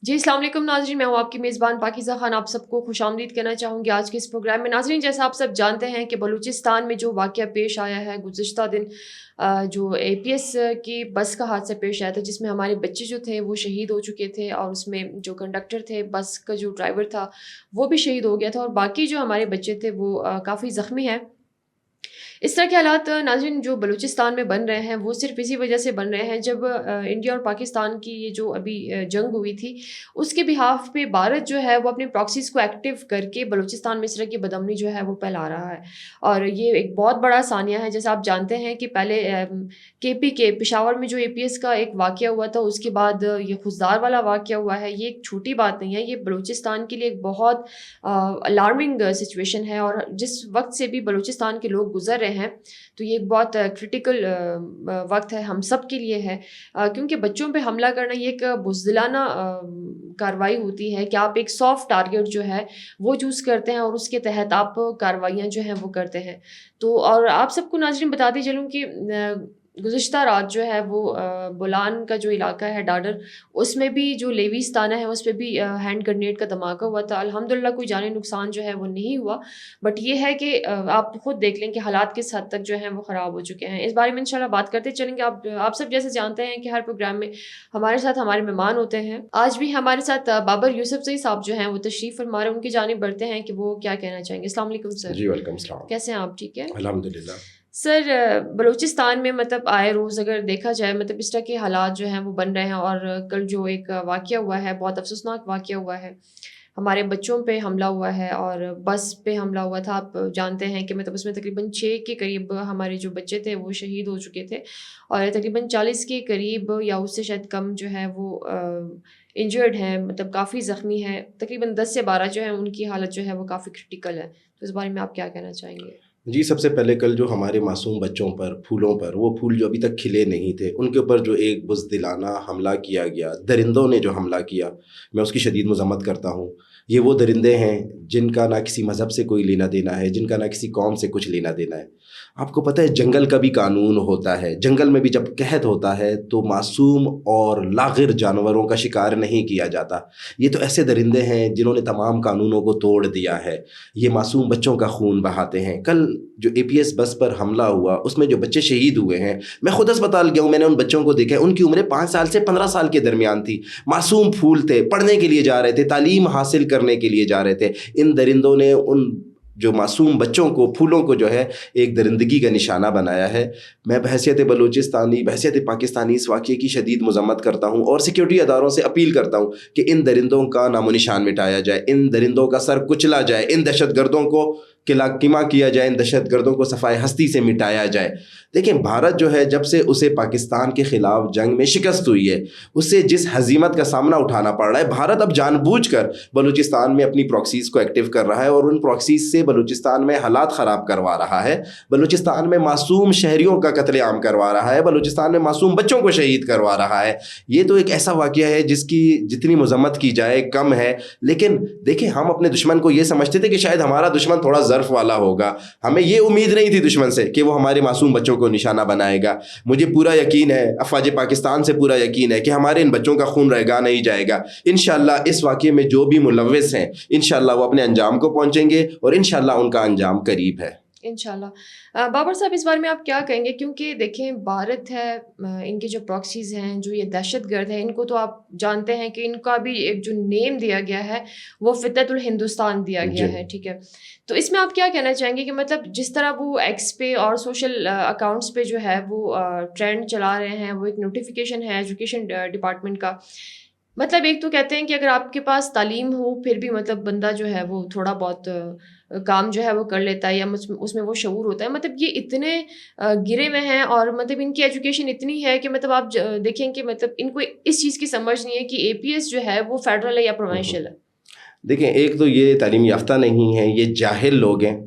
جی السلام علیکم ناظرین، میں ہوں آپ کی میزبان پاکیزہ خان، آپ سب کو خوش آمدید کہنا چاہوں گی آج کے اس پروگرام میں۔ ناظرین، جیسا آپ سب جانتے ہیں کہ بلوچستان میں جو واقعہ پیش آیا ہے گزشتہ دن، جو اے پی ایس کی بس کا حادثہ پیش آیا تھا جس میں ہمارے بچے جو تھے وہ شہید ہو چکے تھے، اور اس میں جو کنڈکٹر تھے، بس کا جو ڈرائیور تھا وہ بھی شہید ہو گیا تھا، اور باقی جو ہمارے بچے تھے وہ کافی زخمی ہیں۔ اس طرح کے حالات ناظرین جو بلوچستان میں بن رہے ہیں وہ صرف اسی وجہ سے بن رہے ہیں، جب انڈیا اور پاکستان کی یہ جو ابھی جنگ ہوئی تھی اس کے بہاف پہ بھارت جو ہے وہ اپنے پراکسیز کو ایکٹیو کر کے بلوچستان میں اس طرح کی بدامنی جو ہے وہ پھیلا رہا ہے، اور یہ ایک بہت بڑا ثانیہ ہے۔ جیسے آپ جانتے ہیں کہ پہلے کے پی کے پشاور میں جو اے پی ایس کا ایک واقعہ ہوا تھا، اس کے بعد یہ خزدار والا واقعہ ہوا ہے۔ یہ ایک چھوٹی بات نہیں ہے، یہ بلوچستان کے لیے ایک بہت الارمنگ سچویشن ہے، اور جس وقت سے بھی بلوچستان کے لوگ گزر رہے ہیں تو یہ ایک بہت کرٹیکل وقت ہے ہم سب کے لیے ہے، کیونکہ بچوں پہ حملہ کرنا یہ ایک بزدلانہ کارروائی ہوتی ہے کہ آپ ایک سافٹ ٹارگٹ جو ہے وہ چوز کرتے ہیں اور اس کے تحت آپ کارروائیاں جو ہیں وہ کرتے ہیں۔ تو اور آپ سب کو ناظرین بتاتے چلوں کہ گزشتہ رات جو ہے وہ بولان کا جو علاقہ ہے ڈاڈر، اس میں بھی جو لیویز تانہ ہے اس پہ بھی ہینڈ گرنیڈ کا دھماکہ ہوا تھا۔ الحمدللہ کوئی جانی نقصان جو ہے وہ نہیں ہوا، بٹ یہ ہے کہ آپ خود دیکھ لیں کہ حالات کس حد تک جو ہیں وہ خراب ہو چکے ہیں۔ اس بارے میں انشاءاللہ بات کرتے چلیں گے۔ آپ سب جیسے جانتے ہیں کہ ہر پروگرام میں ہمارے ساتھ ہمارے مہمان ہوتے ہیں۔ آج بھی ہمارے ساتھ بابر یوسف زئی صاحب جو ہیں وہ تشریف فرما رہے ہیں، ان کی جانب بڑھتے ہیں کہ وہ کیا کہنا چاہیں گے۔ السلام علیکم سر۔ جی ویلکم، السلام۔ کیسے ہیں آپ؟ ٹھیک ہے الحمدللہ۔ سر، بلوچستان میں مطلب آئے روز اگر دیکھا جائے مطلب اس طرح کے حالات جو ہیں وہ بن رہے ہیں، اور کل جو ایک واقعہ ہوا ہے، بہت افسوسناک واقعہ ہوا ہے، ہمارے بچوں پہ حملہ ہوا ہے اور بس پہ حملہ ہوا تھا۔ آپ جانتے ہیں کہ مطلب اس میں تقریباً 6 کے قریب ہمارے جو بچے تھے وہ شہید ہو چکے تھے، اور تقریباً 40 کے قریب یا اس سے شاید کم جو ہے وہ انجرڈ ہیں، مطلب کافی زخمی ہیں۔ تقریباً 10 سے 12 جو ہیں ان کی حالت جو ہے وہ کافی کرٹیکل ہے۔ تو اس بارے میں آپ کیا کہنا چاہیں گے؟ جی، سب سے پہلے کل جو ہمارے معصوم بچوں پر پھولوں پر، وہ پھول جو ابھی تک کھلے نہیں تھے، ان کے اوپر جو ایک بزدلانہ حملہ کیا گیا، درندوں نے جو حملہ کیا، میں اس کی شدید مذمت کرتا ہوں۔ یہ وہ درندے ہیں جن کا نہ کسی مذہب سے کوئی لینا دینا ہے، جن کا نہ کسی قوم سے کچھ لینا دینا ہے۔ آپ کو پتہ ہے جنگل کا بھی قانون ہوتا ہے، جنگل میں بھی جب قحط ہوتا ہے تو معصوم اور لاغر جانوروں کا شکار نہیں کیا جاتا۔ یہ تو ایسے درندے ہیں جنہوں نے تمام قانونوں کو توڑ دیا ہے، یہ معصوم بچوں کا خون بہاتے ہیں۔ کل جو اے پی ایس بس پر حملہ ہوا اس میں جو بچے شہید ہوئے ہیں، میں خود اسپتال گیا ہوں، میں نے ان بچوں کو دیکھا ہے، ان کی عمریں 5 سال سے 15 سال کے درمیان تھی، معصوم پھول تھے، پڑھنے کے لیے جا رہے تھے، تعلیم حاصل کرنے کے لیے جا رہے تھے۔ ان درندوں نے ان جو معصوم بچوں کو، پھولوں کو جو ہے ایک درندگی کا نشانہ بنایا ہے۔ میں بحیثیت بلوچستانی، بحیثیت پاکستانی اس واقعے کی شدید مذمت کرتا ہوں، اور سیکیورٹی اداروں سے اپیل کرتا ہوں کہ ان درندوں کا نام و نشان مٹایا جائے، ان درندوں کا سر کچلا جائے، ان دہشت گردوں کو قلع قمع کیا جائے، ان دہشت گردوں کو صفائے ہستی سے مٹایا جائے۔ دیکھیں، بھارت جو ہے جب سے اسے پاکستان کے خلاف جنگ میں شکست ہوئی ہے، اس سے جس ہزیمت کا سامنا اٹھانا پڑ رہا ہے، بھارت اب جان بوجھ کر بلوچستان میں اپنی پراکسیز کو ایکٹیو کر رہا ہے، اور ان پراکسیز سے بلوچستان میں حالات خراب کروا رہا ہے، بلوچستان میں معصوم شہریوں کا قتل عام کروا رہا ہے، بلوچستان میں معصوم بچوں کو شہید کروا رہا ہے۔ یہ تو ایک ایسا واقعہ ہے جس کی جتنی مذمت کی جائے کم ہے۔ لیکن دیکھیں، ہم اپنے دشمن کو یہ سمجھتے تھے کہ شاید ہمارا دشمن تھوڑا ظرف والا ہوگا، ہمیں یہ امید نہیں تھی دشمن سے کہ وہ ہمارے معصوم بچوں کو نشانہ بنائے گا۔ مجھے پورا یقین ہے، افواج پاکستان سے پورا یقین ہے کہ ہمارے ان بچوں کا خون رہے گا نہیں جائے گا۔ انشاءاللہ اس واقعے میں جو بھی ملوث ہیں انشاءاللہ وہ اپنے انجام کو پہنچیں گے، اور انشاءاللہ ان کا انجام قریب ہے انشاءاللہ۔ بابر صاحب، اس بارے میں آپ کیا کہیں گے؟ کیونکہ دیکھیں، بھارت ہے، ان کے جو پراکسیز ہیں، جو یہ دہشت گرد ہیں، ان کو تو آپ جانتے ہیں کہ ان کا بھی ایک جو نیم دیا گیا ہے وہ فتنۃ الہندوستان دیا گیا ہے، ٹھیک ہے؟ تو اس میں آپ کیا کہنا چاہیں گے کہ مطلب جس طرح وہ ایکس پہ اور سوشل اکاؤنٹس پہ جو ہے وہ ٹرینڈ چلا رہے ہیں، وہ ایک نوٹیفیکیشن ہے ایجوکیشن ڈپارٹمنٹ کا، مطلب ایک تو کہتے ہیں کہ اگر آپ کے پاس تعلیم ہو پھر بھی مطلب بندہ جو ہے وہ تھوڑا بہت کام جو ہے وہ کر لیتا ہے، یا اس میں وہ شعور ہوتا ہے۔ مطلب یہ اتنے گرے ہوئے ہیں، اور مطلب ان کی ایجوکیشن اتنی ہے کہ مطلب آپ دیکھیں کہ مطلب ان کو اس چیز کی سمجھ نہیں ہے کہ اے پی ایس جو ہے وہ فیڈرل ہے یا پروونشل ہے۔ دیکھیں، ایک تو یہ تعلیم یافتہ نہیں ہے، یہ جاہل لوگ ہیں،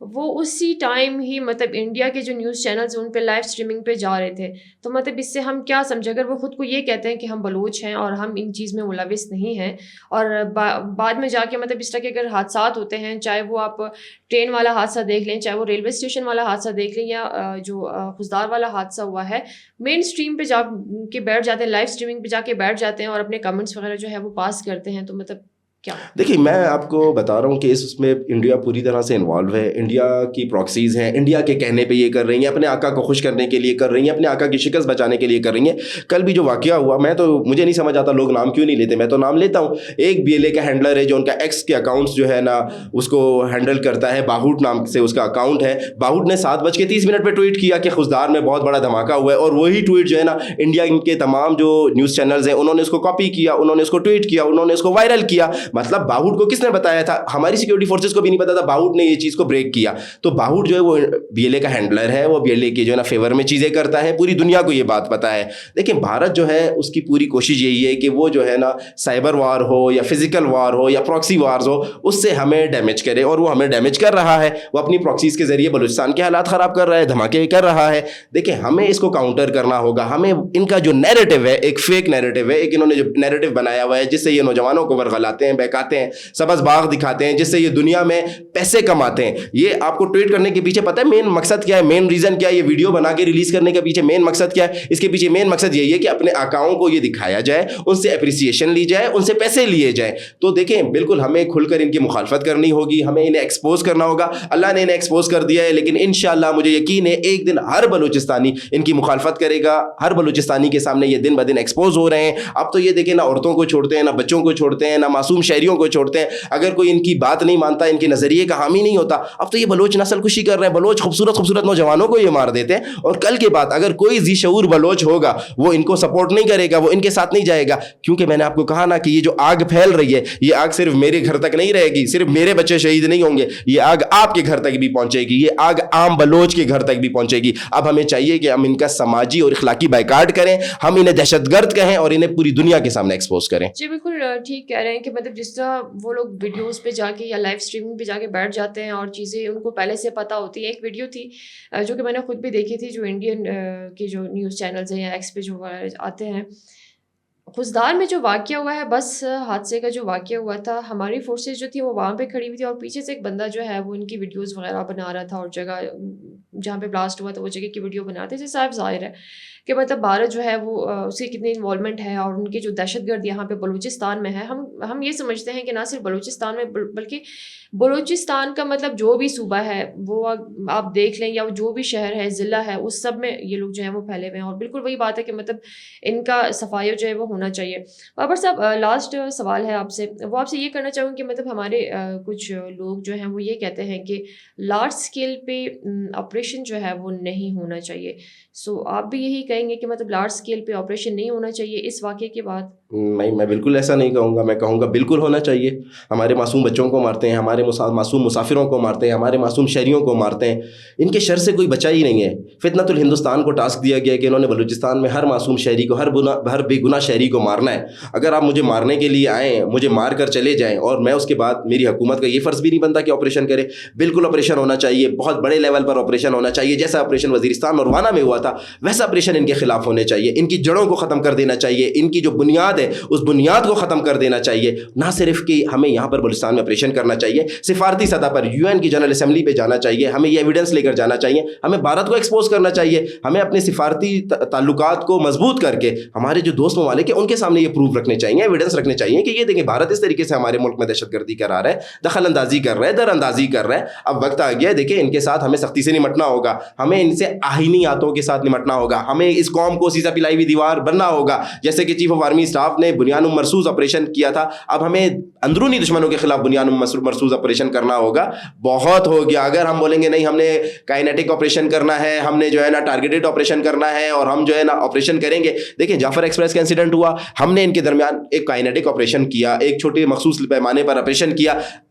وہ اسی ٹائم ہی مطلب انڈیا کے جو نیوز چینلز ان پہ لائیو اسٹریمنگ پہ جا رہے تھے. تو مطلب اس سے ہم کیا سمجھے, اگر وہ خود کو یہ کہتے ہیں کہ ہم بلوچ ہیں اور ہم ان چیز میں ملوث نہیں ہیں, اور بعد میں جا کے مطلب اس طرح کے اگر حادثات ہوتے ہیں, چاہے وہ آپ ٹرین والا حادثہ دیکھ لیں, چاہے وہ ریلوے اسٹیشن والا حادثہ دیکھ لیں, یا جو خزدار والا حادثہ ہوا ہے, مین اسٹریم پہ جا کے بیٹھ جاتے ہیں, لائیو اسٹریمنگ پہ جا کے بیٹھ جاتے ہیں اور اپنے کمنٹس وغیرہ جو ہے وہ پاس کرتے ہیں. تو مطلب دیکھیے میں آپ کو بتا رہا ہوں کہ اس میں انڈیا پوری طرح سے انوالو ہے. انڈیا کی پراکسیز ہیں, انڈیا کے کہنے پہ یہ کر رہی ہیں, اپنے آقا کو خوش کرنے کے لیے کر رہی ہیں, اپنے آقا کی شکست بچانے کے لیے کر رہی ہیں. کل بھی جو واقعہ ہوا, مجھے نہیں سمجھ آتا لوگ نام کیوں نہیں لیتے, میں تو نام لیتا ہوں. ایک BLA کا ہینڈلر ہے جو ان کا ایکس کے اکاؤنٹس جو ہے نا اس کو ہینڈل کرتا ہے, باہوٹ نام سے اس کا اکاؤنٹ ہے. باہوٹ نے 7:30 پہ ٹویٹ کیا کہ خزدار میں بہت بڑا دھماکہ ہوا ہے, اور وہی ٹویٹ جو ہے نا انڈیا کے تمام جو نیوز چینلز ہیں انہوں نے اس کو کاپی کیا, انہوں نے اس کو ٹویٹ کیا, انہوں نے اس کو وائرل کیا. مطلب باہوٹ کو کس نے بتایا تھا؟ ہماری سیکورٹی فورسز کو بھی نہیں پتا تھا, باہوٹ نے یہ چیز کو بریک کیا. تو باہوٹ جو ہے وہ BLA کا ہینڈلر ہے, وہ BLA کے جو ہے نا فیور میں چیزیں کرتا ہے, پوری دنیا کو یہ بات پتا ہے. دیکھیں بھارت جو ہے اس کی پوری کوشش یہی ہے کہ وہ جو ہے نا سائبر وار ہو یا فزیکل وار ہو یا پراکسی وارز ہو, اس سے ہمیں ڈیمیج کرے, اور وہ ہمیں ڈیمیج کر رہا ہے. وہ اپنی پراکسیز کے ذریعے بلوچستان کے حالات خراب کر رہا ہے, دھماکے کر رہا ہے. دیکھیں ہمیں اس کو کاؤنٹر کرنا ہوگا. ہمیں ان کا جو نیریٹو ہے, ایک فیک نیریٹو ہے, ایک انہوں نے جو نیریٹو بنایا ہوا ہے جس سے یہ نوجوانوں کو ورغلاتے ہیں, بہکاتے ہیں, سبز باغ دکھاتے ہیں, جس سے یہ دنیا میں پیسے کماتے ہیں. یہ آپ کو ٹویٹ کرنے کے پیچھے پتہ ہے مین مقصد کیا ہے, مین ریزن کیا ہے, یہ ویڈیو بنا کے ریلیز کرنے کے پیچھے مین مقصد کیا ہے؟ اس کے پیچھے مین مقصد یہی ہے کہ اپنے آقاؤں کو یہ دکھایا جائے, ان سے اپریسیشن لی جائے, ان سے پیسے لیے جائیں. تو دیکھیں بالکل ہمیں کھل کر ان کی مخالفت کرنی ہوگی, ہمیں انہیں ایکسپوز کرنا ہوگا. اللہ نے انہیں ایکسپوز کر دیا ہے, لیکن انشاءاللہ مجھے یقین ہے ایک دن ہر بلوچستانی ان کی مخالفت کرے گا. ہر بلوچستانی کے سامنے یہ دن بدن ایکسپوز ہو رہے ہیں. اب تو یہ دیکھیں نہ عورتوں کو چھوڑتے ہیں, نہ بچوں کو چھوڑتے ہیں, نہ معصوم شہریوں کو چھوڑتے ہیں. اگر کوئی ان کی بات نہیں مانتا, ان کے نظریے کا حامی نہیں ہوتا, اب تو یہ بلوچ نسل کشی کر رہے ہیں. بلوچ خوبصورت نوجوانوں کو یہ مار دیتے ہیں, اور کل کے بعد اگر کوئی ذی شعور بلوچ ہوگا وہ ان کو سپورٹ نہیں کرے گا, وہ ان کے ساتھ نہیں جائے گا. کیونکہ میں نے آپ کو کہا نا کہ یہ جو آگ پھیل رہی ہے, یہ آگ صرف میرے گھر تک نہیں رہے گی, صرف میرے بچے شہید نہیں ہوں گے, یہ آگ آپ کے گھر تک بھی پہنچے گی, یہ آگ عام بلوچ کے گھر تک بھی پہنچے گی. اب ہمیں چاہیے کہ ہم ان کا سماجی اور اخلاقی بائیکاٹ کریں, ہم انہیں دہشت گرد کہیں اور انہیں پوری دنیا کے سامنے ایکسپوز کریں. جی بالکل ٹھیک کہہ رہے ہیں کہ مطلب جس طرح وہ لوگ ویڈیوز پہ جا کے یا لائیو اسٹریمنگ پہ جا کے بیٹھ جاتے ہیں اور چیزیں ان کو پہلے سے پتہ ہوتی ہے. ایک ویڈیو تھی جو کہ میں نے خود بھی دیکھی تھی, جو انڈین کے جو نیوز چینلز ہیں یا ایکس پہ جو آتے ہیں, خزدار میں جو واقعہ ہوا ہے, بس حادثے کا جو واقعہ ہوا تھا, ہماری فورسز جو تھی وہ وہاں پہ کھڑی ہوئی تھی, اور پیچھے سے ایک بندہ جو ہے وہ ان کی ویڈیوز وغیرہ بنا رہا تھا, اور جگہ جہاں پہ بلاسٹ ہوا تھا وہ جگہ کی ویڈیو بنا رہے تھے. صاحب ظاہر ہے کہ مطلب بھارت جو ہے وہ اس کی کتنی انوالومنٹ ہے, اور ان کی جو دہشت گرد یہاں پہ بلوچستان میں ہے. ہم یہ سمجھتے ہیں کہ نہ صرف بلوچستان میں بلکہ بلوچستان کا مطلب جو بھی صوبہ ہے وہ آپ دیکھ لیں, یا جو بھی شہر ہے, ضلع ہے, اس سب میں یہ لوگ جو ہیں وہ پھیلے ہوئے ہیں. اور بالکل وہی بات ہے کہ مطلب ان کا صفائی جو ہے وہ ہونا چاہیے. بابر صاحب لاسٹ سوال ہے آپ سے, وہ آپ سے یہ کرنا چاہوں کہ مطلب ہمارے کچھ لوگ جو ہیں وہ یہ کہتے ہیں کہ لارج اسکیل پہ آپریشن جو ہے وہ نہیں ہونا چاہیے. سو آپ بھی یہی کہیں گے کہ مطلب لارج اسکیل پہ آپریشن نہیں ہونا چاہیے اس واقعے کے بعد؟ میں بالکل ایسا نہیں کہوں گا. میں کہوں گا بالکل ہونا چاہیے. ہمارے معصوم بچوں کو مارتے ہیں, ہمارے معصوم مسافروں کو مارتے ہیں, ہمارے معصوم شہریوں کو مارتے ہیں. ان کے شر سے کوئی بچا ہی نہیں ہے. فتنۃ الہندوستان کو ٹاسک دیا گیا کہ انہوں نے بلوچستان میں ہر معصوم شہری کو, ہر بے گناہ شہری کو مارنا ہے. اگر آپ مجھے مارنے کے لیے آئیں, مجھے مار کر چلے جائیں, اور میں اس کے بعد میری حکومت کا یہ فرض بھی نہیں بنتا کہ آپریشن کرے. بالکل آپریشن ہونا چاہیے, بہت بڑے لیول پر آپریشن ہونا چاہیے. جیسا آپریشن وزیرستان اور وانا میں ہوا تھا ویسا آپریشن ان کے خلاف ہونے چاہیے. ان کی جڑوں کو ختم کر دینا چاہیے, ان کی جو بنیاد ہے اس بنیاد کو ختم کر دینا چاہیے. نہ صرف کہ ہمیں یہاں پر بلوچستان میں آپریشن کرنا چاہیے, سفارتی سطح پر UN کی جنرل اسمبلی پہ جانا چاہیے, ہمیں یہ ایویڈنس لے کر جانا چاہیے, ہمیں بھارت کو ایکسپوز کرنا چاہیے, ہمیں اپنے سفارتی تعلقات کو مضبوط کر کے ہمارے جو دوست ممالک ہیں ان کے سامنے یہ پروف رکھنے چاہیے, ایویڈنس رکھنے چاہیے کہ یہ دیکھیں بھارت اس طریقے سے ہمارے ملک میں دہشت گردی کرا رہا ہے, دخل اندازی کر رہا ہے, در اندازی کر رہا ہے. اب وقت آ گیا ہے, دیکھیں ان کے ساتھ ہمیں سختی سے نمٹنا ہوگا, ہمیں ان سے آہینی ہاتھوں کے ساتھ نمٹنا ہوگا, ہمیں اس قوم کو سیسا پلائی ہوئی دیوار بننا ہوگا. جیسے کہ چیف آف آرمی اسٹاف نے بنیان مرصوص آپریشن کیا تھا, اب ہمیں اندرونی دشمنوں کے خلاف بنیان مرصوص آپریشن کرنا ہوگا. بہت ہو گیا اگر ہم بولیں گے نہیں ہم نے کائنیٹک آپریشن کرنا ہے, ہم نے جو ہے نا ٹارگیٹڈ آپریشن کرنا ہے, اور ہم جو ہے نا آپریشن کریں گے. دیکھیں جعفر ایکسپریس کا انسیڈنٹ ہوا, ہم نے ان کے درمیان ایک کائنیٹک آپریشن کیا, ایک چھوٹے مخصوص پیمانے پر آپریشن کیا.